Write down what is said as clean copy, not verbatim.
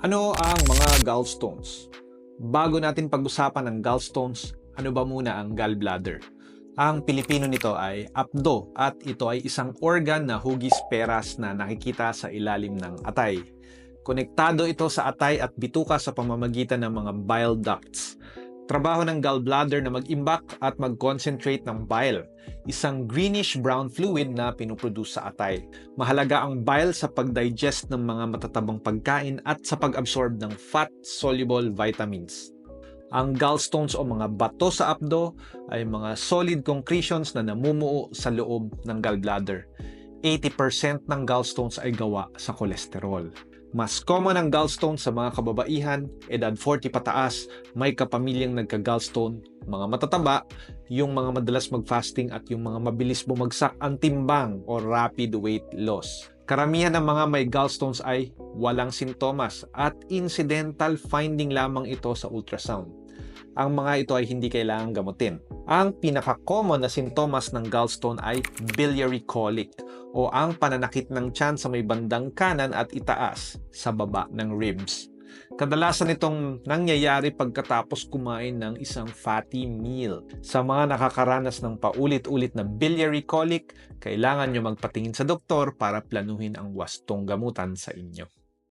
Ano ang mga gallstones? Bago natin pag-usapan ang gallstones, ano ba muna ang gallbladder? Ang Pilipino nito ay apdo at ito ay isang organ na hugis peras na nakikita sa ilalim ng atay. Konektado ito sa atay at bituka sa pamamagitan ng mga bile ducts. Trabaho ng gallbladder na mag-imbak at mag-concentrate ng bile, isang greenish-brown fluid na pinuproduce sa atay. Mahalaga ang bile sa pag-digest ng mga matatabang pagkain at sa pag-absorb ng fat-soluble vitamins. Ang gallstones o mga bato sa apdo ay mga solid concretions na namumuo sa loob ng gallbladder. 80% ng gallstones ay gawa sa kolesterol. Mas common ang gallstones sa mga kababaihan, edad 40 pataas, may kapamilyang nagka-gallstone, mga matataba, yung mga madalas mag-fasting at yung mga mabilis bumagsak ang timbang o rapid weight loss. Karamihan ng mga may gallstones ay walang sintomas at incidental finding lamang ito sa ultrasound. Ang mga ito ay hindi kailangang gamutin. Ang pinaka-common na sintomas ng gallstone ay biliary colic o ang pananakit ng tiyan sa may bandang kanan at itaas sa baba ng ribs. Kadalasan itong nangyayari pagkatapos kumain ng isang fatty meal. Sa mga nakakaranas ng paulit-ulit na biliary colic, kailangan nyo magpatingin sa doktor para planuhin ang wastong gamutan sa inyo.